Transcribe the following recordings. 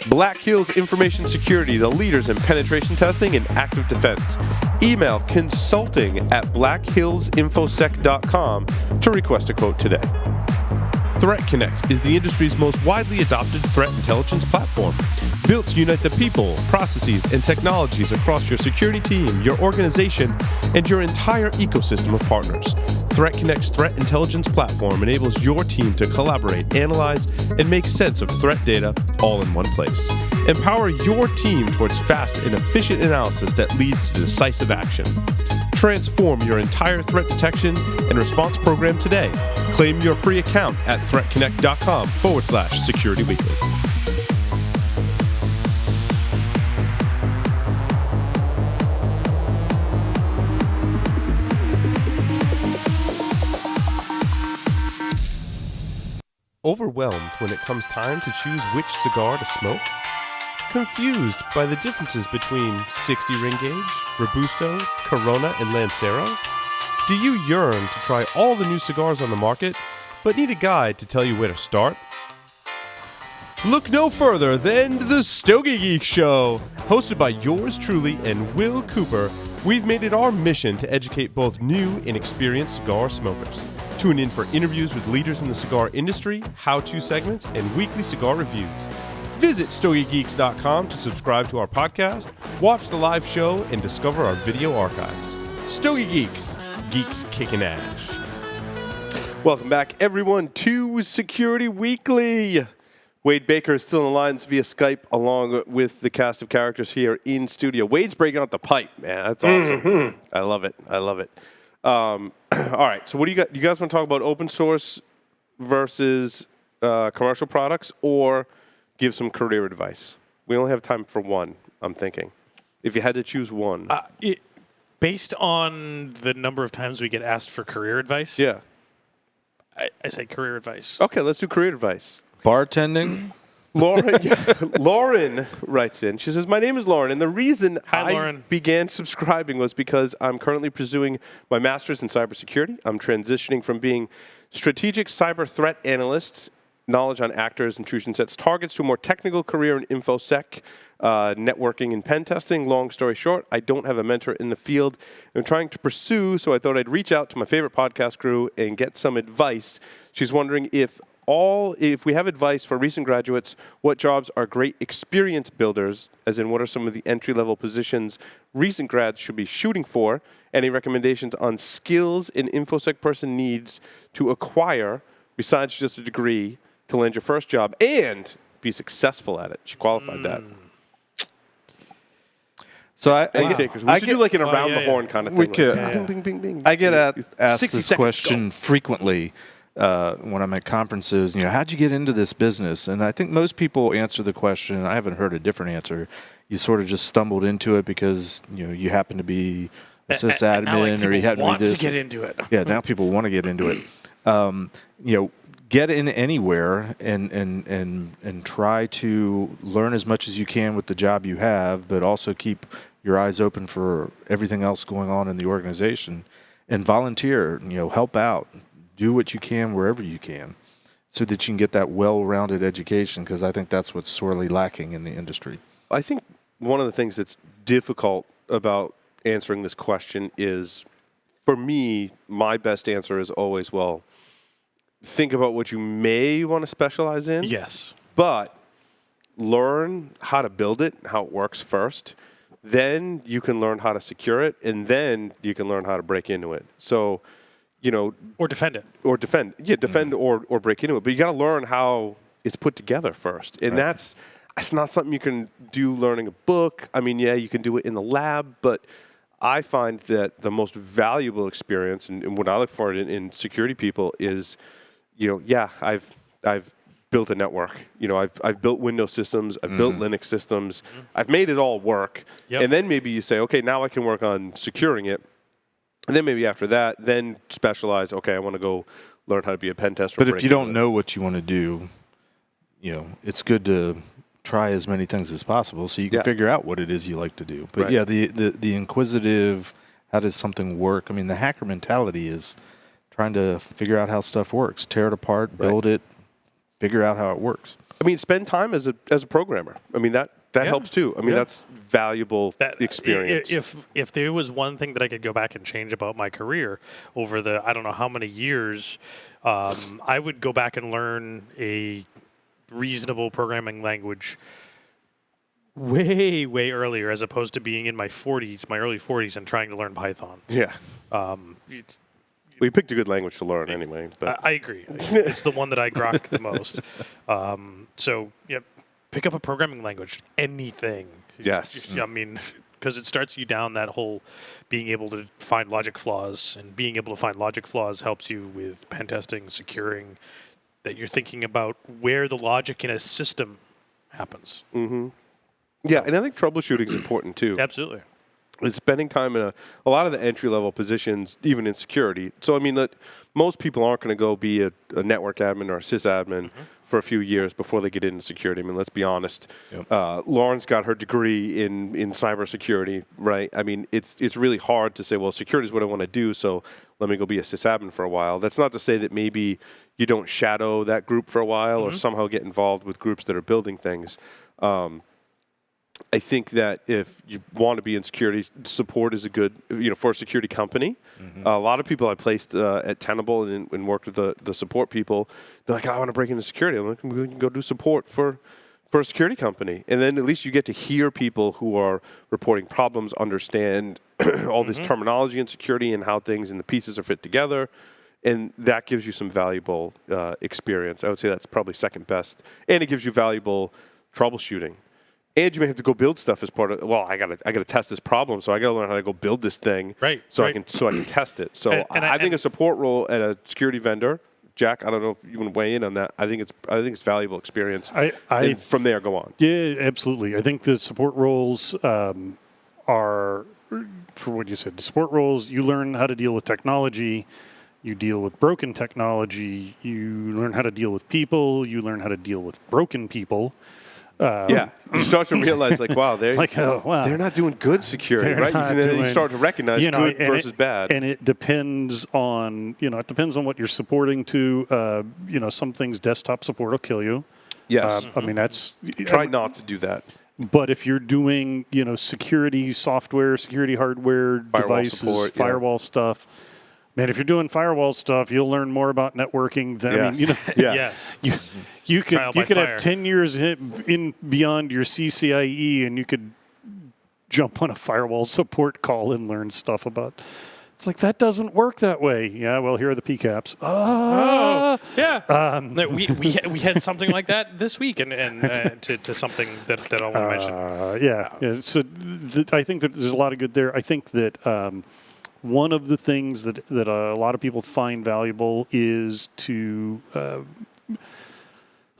Black Hills Information Security, the leaders in penetration testing and active defense. Email consulting@blackhillsinfosec.com to request a quote today. Threat Connect is the industry's most widely adopted threat intelligence platform, built to unite the people, processes, and technologies across your security team, your organization, and your entire ecosystem of partners. Threat Connect's threat intelligence platform enables your team to collaborate, analyze, and make sense of threat data all in one place. Empower your team towards fast and efficient analysis that leads to decisive action. Transform your entire threat detection and response program today. Claim your free account at threatconnect.com/securityweekly. Overwhelmed when it comes time to choose which cigar to smoke? Confused by the differences between 60 ring gauge, Robusto, Corona, and Lancero? Do you yearn to try all the new cigars on the market, but need a guide to tell you where to start? Look no further than the Stogie Geek Show. Hosted by yours truly and Will Cooper, we've made it our mission to educate both new and experienced cigar smokers. Tune in for interviews with leaders in the cigar industry, how-to segments, and weekly cigar reviews. Visit StogieGeeks.com to subscribe to our podcast, watch the live show, and discover our video archives. Stogie Geeks, geeks kicking ash. Welcome back, everyone, to Security Weekly. Wade Baker is still on the lines via Skype, along with the cast of characters here in studio. Wade's breaking out the pipe, man. That's awesome. Mm-hmm. I love it. All right, so what do you got? You guys want to talk about open source versus commercial products, or give some career advice? We only have time for one, I'm thinking. If you had to choose one. Based on the number of times we get asked for career advice, Yeah. I say career advice. Okay, let's do career advice. Bartending? Lauren writes in. She says, my name is Lauren, and the reason Lauren. began subscribing was because I'm currently pursuing my master's in cybersecurity. I'm transitioning from being strategic cyber threat analyst, knowledge on actors, intrusion sets, targets, to a more technical career in InfoSec, networking, and pen testing. Long story short, I don't have a mentor in the field I'm trying to pursue, so I thought I'd reach out to my favorite podcast crew and get some advice. She's wondering if we have advice for recent graduates, what jobs are great experience builders, as in what are some of the entry-level positions recent grads should be shooting for? Any recommendations on skills an InfoSec person needs to acquire besides just a degree to land your first job and be successful at it? She qualified that. So I should do like an around the horn kind of thing. We could. Like, bing, bing, bing, bing. I get asked 60 this seconds, question go. frequently when I'm at conferences. How'd you get into this business? And I think most people answer the question. I haven't heard a different answer. You sort of just stumbled into it because you happen to be a sysadmin, or you happen to be this. To get into it. Yeah, now people want to get into it. Get in anywhere and try to learn as much as you can with the job you have, but also keep your eyes open for everything else going on in the organization, and volunteer. Help out, do what you can wherever you can, so that you can get that well-rounded education. Because I think that's what's sorely lacking in the industry. I think one of the things that's difficult about answering this question is, for me, my best answer is always, think about what you may want to specialize in. Yes. But learn how to build it, how it works first. Then you can learn how to secure it, and then you can learn how to break into it. So, or defend it. Or defend. Yeah, defend or break into it. But you got to learn how it's put together first. And that's not something you can do learning a book. I mean, yeah, you can do it in the lab, but I find that the most valuable experience, and what I look for in security people is, I've built a network. I've built Windows systems. I've built Linux systems. Mm-hmm. I've made it all work. Yep. And then maybe you say, okay, now I can work on securing it. And then maybe after that, then specialize. Okay, I want to go learn how to be a pen tester. But if you don't know what you want to do, it's good to try as many things as possible so you can figure out what it is you like to do. But the inquisitive, how does something work? I mean, the hacker mentality is trying to figure out how stuff works, tear it apart, build it, figure out how it works. I mean, spend time as a programmer. I mean, that helps too. I mean, that's valuable experience. If there was one thing that I could go back and change about my career over the I don't know how many years, I would go back and learn a reasonable programming language way earlier, as opposed to being in my early 40s, and trying to learn Python. Yeah. Well, you picked a good language to learn anyway. But I agree. It's the one that I grok the most. So, yeah, pick up a programming language. Anything. Yes. I mean, because it starts you down that whole being able to find logic flaws, and being able to find logic flaws helps you with pen testing, securing, that you're thinking about where the logic in a system happens. Mm-hmm. Yeah, and I think troubleshooting is important too. Absolutely. Is spending time in a lot of the entry-level positions, even in security. So, I mean, that most people aren't going to go be a network admin or a sysadmin for a few years before they get into security. I mean, let's be honest. Yep. Lauren's got her degree in cybersecurity, right? I mean, it's really hard to say, well, security is what I want to do, so let me go be a sysadmin for a while. That's not to say that maybe you don't shadow that group for a while or somehow get involved with groups that are building things. I think that if you want to be in security, support is a good, for a security company. Mm-hmm. A lot of people I placed at Tenable and worked with the support people, they're like, I want to break into security. I'm like, we can go do support for a security company. And then at least you get to hear people who are reporting problems, understand all this terminology in security and how things and the pieces are fit together. And that gives you some valuable experience. I would say that's probably second best. And it gives you valuable troubleshooting. And you may have to go build stuff as part of. Well, I gotta test this problem, so I gotta learn how to go build this thing, right? So I can test it. So I think a support role at a security vendor, Jack. I don't know if you want to weigh in on that. I think it's valuable experience. And from there, go on. Yeah, absolutely. I think the support roles are, for what you said, the support roles. You learn how to deal with technology. You deal with broken technology. You learn how to deal with people. You learn how to deal with broken people. You start to realize, wow, they're not doing good security, they're right? You start to recognize good versus bad. And it depends on, what you're supporting to. Some things desktop support will kill you. Yes. I mean, that's... Try not to do that. But if you're doing, security software, security hardware, devices, support, firewall stuff... Man, if you're doing firewall stuff, you'll learn more about networking than yes. You could have 10 years in beyond your CCIE, and you could jump on a firewall support call and learn stuff about. It's like that doesn't work that way. Yeah, well, here are the PCAPs. We had something like that this week, and to something that I want to mention. So I think that there's a lot of good there. I think that. One of the things that a lot of people find valuable is to,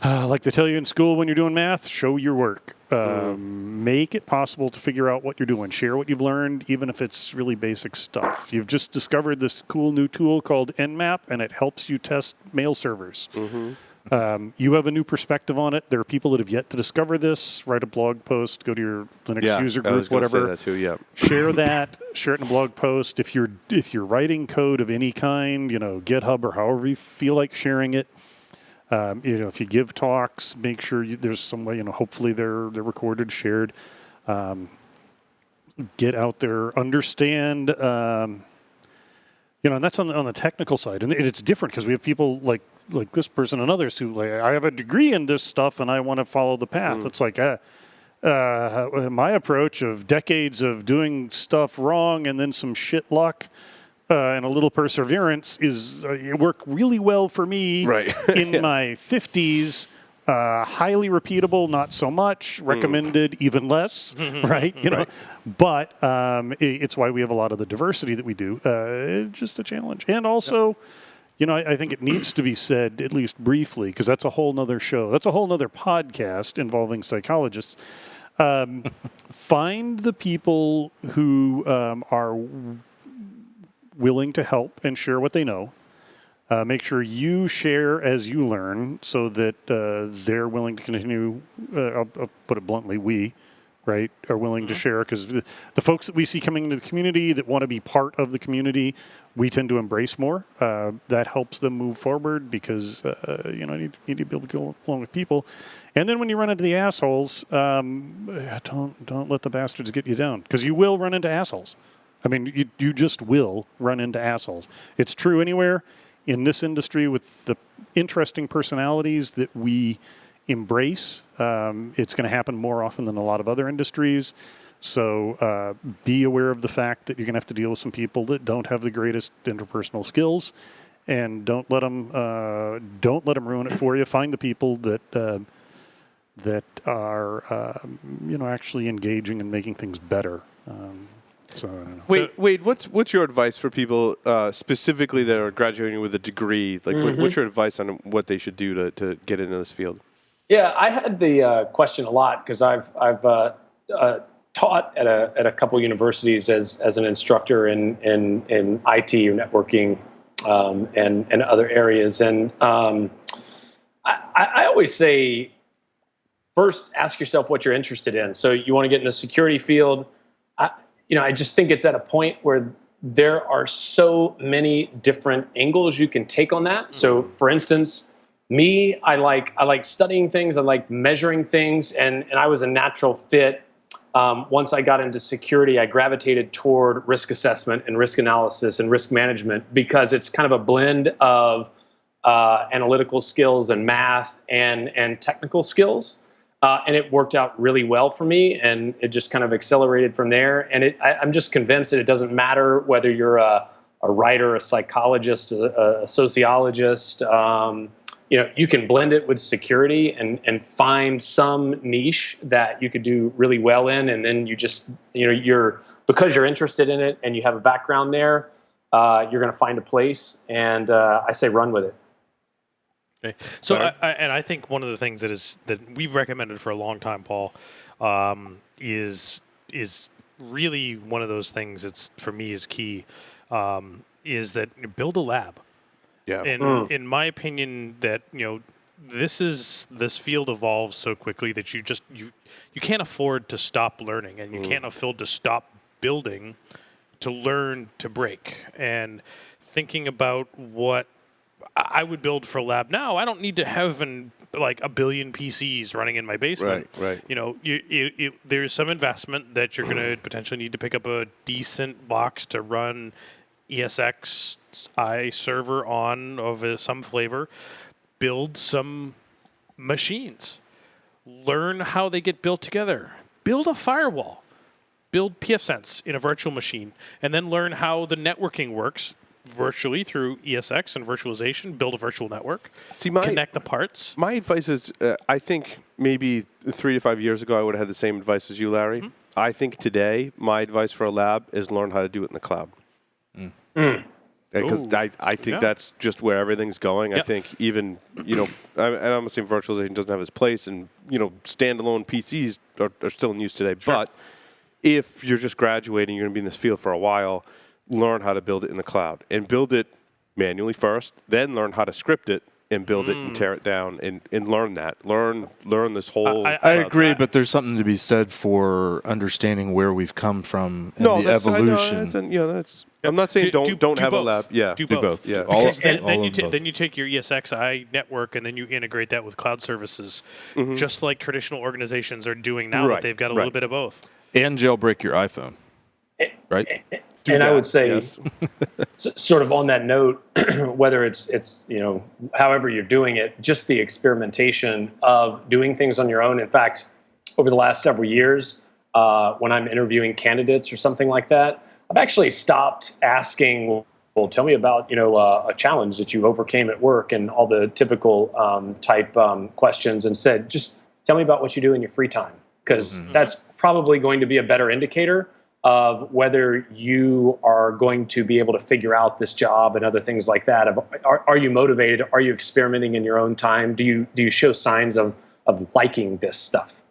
like they tell you in school when you're doing math, show your work. Make it possible to figure out what you're doing. Share what you've learned, even if it's really basic stuff. You've just discovered this cool new tool called Nmap, and it helps you test mail servers. Mm-hmm. You have a new perspective on it. There are people that have yet to discover this. Write a blog post. Go to your Linux user group, whatever. Say that too, yeah. Share that. Share it in a blog post. If you're writing code of any kind, GitHub or however you feel like sharing it. If you give talks, make sure there's some way. Hopefully they're recorded, shared. Get out there, understand. And that's on the technical side, and it's different because we have people like this person and others who I have a degree in this stuff and I want to follow the path. It's like my approach of decades of doing stuff wrong and then some shit luck and a little perseverance is it worked really well for me in my 50s. Highly repeatable, not so much. Recommended, even less. Right? But it's why we have a lot of the diversity that we do. Just a challenge, and also. I think it needs to be said, at least briefly, because that's a whole nother show. That's a whole nother podcast involving psychologists. Find the people who are willing to help and share what they know. Make sure you share as you learn so that they're willing to continue, I'll put it bluntly, we right, are willing to share, because the folks that we see coming into the community that want to be part of the community, we tend to embrace more. That helps them move forward because, you need to be able to go along with people. And then when you run into the assholes, don't let the bastards get you down, because you will run into assholes. I mean, you just will run into assholes. It's true anywhere. In this industry, with the interesting personalities that we embrace, it's going to happen more often than a lot of other industries. So be aware of the fact that you're going to have to deal with some people that don't have the greatest interpersonal skills, and don't let them ruin it for you. Find the people that are actually engaging and making things better. So I don't know. Wade, what's your advice for people specifically that are graduating with a degree? Like, what's your advice on what they should do to get into this field? Yeah, I had the question a lot because I've taught at a couple universities as an instructor in IT or networking and other areas, and I always say, first ask yourself what you're interested in. So you want to get in the security field. I just think it's at a point where there are so many different angles you can take on that. So, for instance, me, I like studying things, I like measuring things, and I was a natural fit. Once I got into security, I gravitated toward risk assessment and risk analysis and risk management, because it's kind of a blend of analytical skills and math and technical skills. And it worked out really well for me, and it just kind of accelerated from there. And I'm just convinced that it doesn't matter whether you're a writer, a psychologist, a sociologist. You can blend it with security and find some niche that you could do really well in, and then you just, because you're interested in it and you have a background there, you're going to find a place. And I say run with it. Okay. So, I think one of the things that we've recommended for a long time, Paul, is really one of those things that's, for me, is key, is that you build a lab. Yeah. And in my opinion, that this field evolves so quickly that you can't afford to stop learning, and you can't afford to stop building to learn to break. And thinking about what I would build for a lab now, I don't need to have a billion PCs running in my basement. Right. There's some investment that you're going to potentially need to pick up a decent box to run ESXi server on of some flavor, build some machines, learn how they get built together, build a firewall, build pfSense in a virtual machine, and then learn how the networking works virtually through ESX and virtualization, build a virtual network, connect the parts. My advice is, I think maybe 3 to 5 years ago, I would have had the same advice as you, Larry. Mm-hmm. I think today, my advice for a lab is learn how to do it in the cloud. Because I think that's just where everything's going. Yep. I think even, and I'm saying virtualization doesn't have its place, and, standalone PCs are still in use today. Sure. But if you're just graduating, you're going to be in this field for a while, learn how to build it in the cloud, and build it manually first, then learn how to script it and build it and tear it down and learn that. Learn this whole... I agree, but there's something to be said for understanding where we've come from and the evolution. I'm not saying don't have both. a lab. Yeah, do both. Yeah, then you take your ESXi network and then you integrate that with cloud services, just like traditional organizations are doing now. Right. That they've got a little bit of both. And jailbreak your iPhone, right? I would say, sort of on that note, whether it's however you're doing it, just the experimentation of doing things on your own. In fact, over the last several years, when I'm interviewing candidates or something like that, I've actually stopped asking, well, tell me about a challenge that you overcame at work and all the typical type questions, and said, just tell me about what you do in your free time, because that's probably going to be a better indicator of whether you are going to be able to figure out this job and other things like that. Are you motivated? Are you experimenting in your own time? Do you show signs of liking this stuff?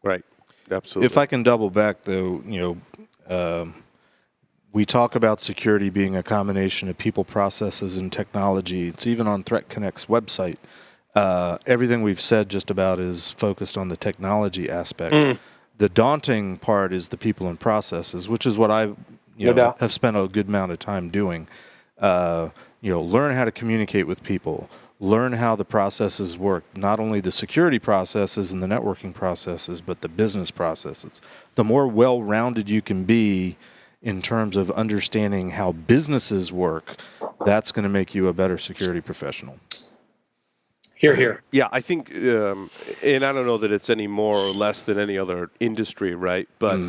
Right. Absolutely. If I can double back, though, we talk about security being a combination of people, processes, and technology. It's even on Threat Connect's website. Everything we've said just about is focused on the technology aspect. The daunting part is the people and processes, which is what I No doubt. have spent a good amount of time doing. Learn how to communicate with people, learn how the processes work, not only the security processes and the networking processes, but the business processes. The more well-rounded you can be in terms of understanding how businesses work, that's going to make you a better security professional. Here. Yeah, I think, and I don't know that it's any more or less than any other industry, right? But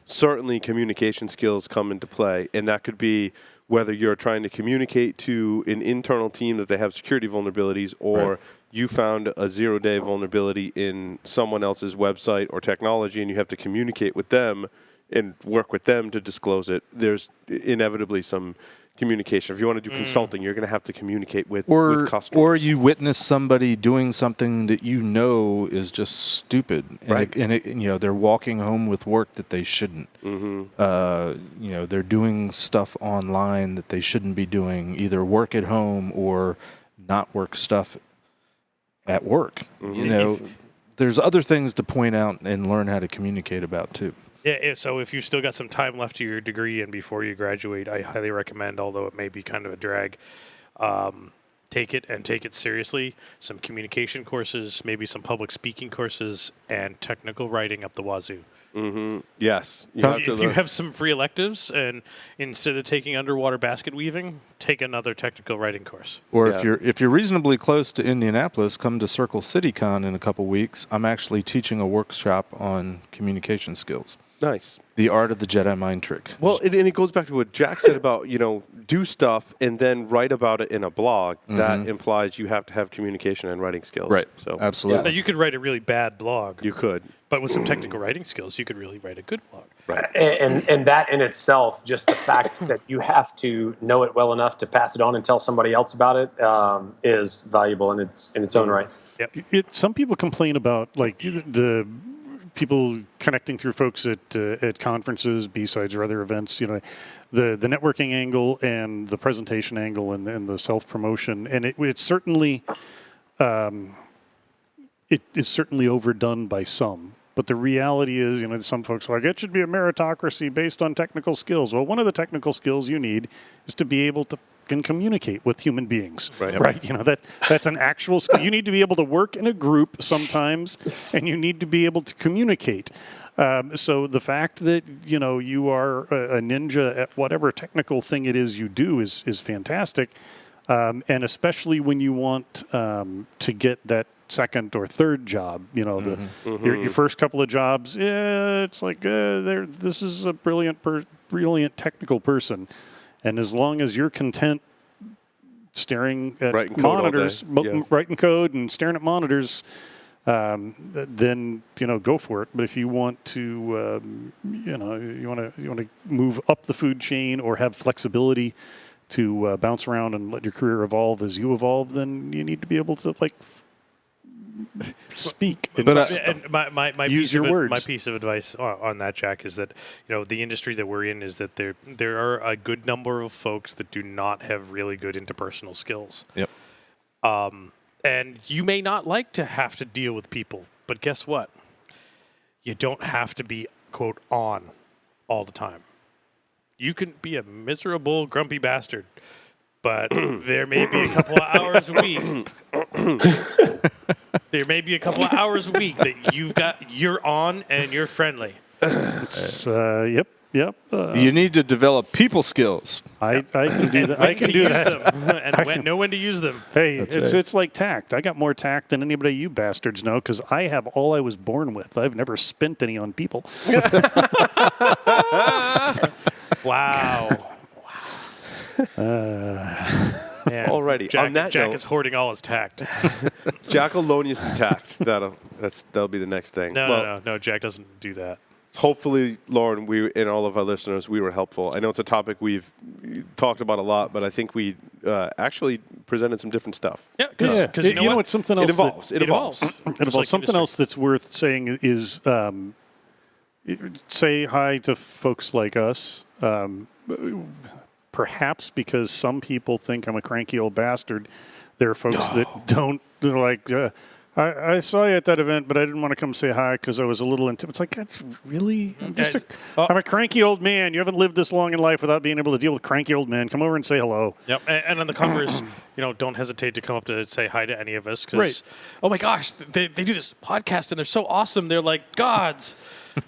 certainly communication skills come into play, and that could be whether you're trying to communicate to an internal team that they have security vulnerabilities, or you found a zero-day vulnerability in someone else's website or technology, and you have to communicate with them and work with them to disclose it. There's inevitably some communication. If you want to do consulting, you're going to have to communicate with customers. Or you witness somebody doing something that you know is just stupid, and Right. they're walking home with work that they shouldn't. They're doing stuff online that they shouldn't be doing, either work at home or not work stuff at work. There's other things to point out and learn how to communicate about too. Yeah, so if you've still got some time left to your degree and before you graduate, I highly recommend, although it may be kind of a drag, take it seriously. Some communication courses, maybe some public speaking courses, and technical writing up the wazoo. Yes. If you have some free electives, and instead of taking underwater basket weaving, take another technical writing course. Or Yeah. if you're reasonably close to Indianapolis, come to Circle City Con in a couple weeks. I'm actually teaching a workshop on communication skills. Nice. The art of the Jedi mind trick. Well, and it goes back to what Jack said about, do stuff and then write about it in a blog. That implies you have to have communication and writing skills. Right. So Absolutely. Now, you could write a really bad blog, you could. but with some technical writing skills, you could really write a good blog. Right. And that in itself, just the fact that you have to know it well enough to pass it on and tell somebody else about it, is valuable in its own right. Some people complain about like the people connecting through folks at conferences, B-sides, or other events. The networking angle and the presentation angle and the self-promotion, and it's certainly it is certainly overdone by some. But the reality is, some folks are like, it should be a meritocracy based on technical skills. Well, one of the technical skills you need is to be able to can communicate with human beings, right? That's an actual skill. You need to be able to work in a group sometimes, and you need to be able to communicate. So the fact that you are a ninja at whatever technical thing it is you do is fantastic, and especially when you want to get that second or third job. Your first couple of jobs, it's like this is a brilliant technical person. And as long as you're content staring at monitors, writing code and staring at monitors, then go for it. But if you want to, you want to move up the food chain or have flexibility to bounce around and let your career evolve as you evolve, then you need to be able to speak. My use your words. My piece of advice on that, Jack, is that the industry that we're in is that there are a good number of folks that do not have really good interpersonal skills. Yep. And you may not like to have to deal with people, but guess what? You don't have to be quote on all the time. You can be a miserable, grumpy bastard, but there may be a couple of hours a week. There may be a couple of hours a week that you're on and you're friendly. Yep. You need to develop people skills. I can do that. I can do that. Them and know when to use them. Hey, it's like tact. I got more tact than anybody you bastards know because I have all I was born with. I've never spent any on people. Wow. Man, Alrighty. On that Jack note, is hoarding all his tact. Jack will loan you some tact. That'll be the next thing. No. Jack doesn't do that. Hopefully, Lauren, we and all of our listeners, we were helpful. I know it's a topic we've talked about a lot, but I think we actually presented some different stuff. Yeah, because you know what? Something else It evolves. Something else that's worth saying is say hi to folks like us. Perhaps because some people think I'm a cranky old bastard. There are folks that don't. They're like, I saw you at that event, but I didn't want to come say hi because I was a little intimidated. It's like, that's really? I'm a cranky old man. You haven't lived this long in life without being able to deal with cranky old men. Come over and say hello. Yep, and on the covers, don't hesitate to come up to say hi to any of us. Cause, Right. oh my gosh, they do this podcast and they're so awesome. They're like gods.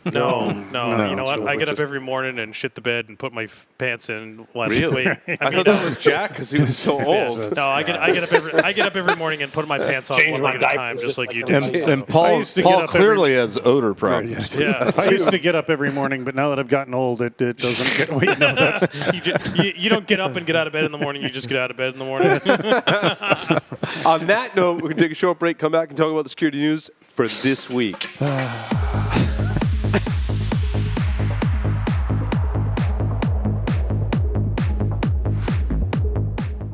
No. You know what? I get up every morning and shit the bed and put my pants in. Really? I thought that was Jack because he was so old. No, I get up every morning and put my pants on Change one my leg at a diapers time, just just like like you everybody did. else. And I Paul, used to get Paul up clearly has odor problems. Yeah. I used to get up every morning, but now that I've gotten old, it doesn't get. Well, that's You don't get up and get out of bed in the morning. You just get out of bed in the morning. On that note, we can take a short break, come back, and talk about the security news for this week.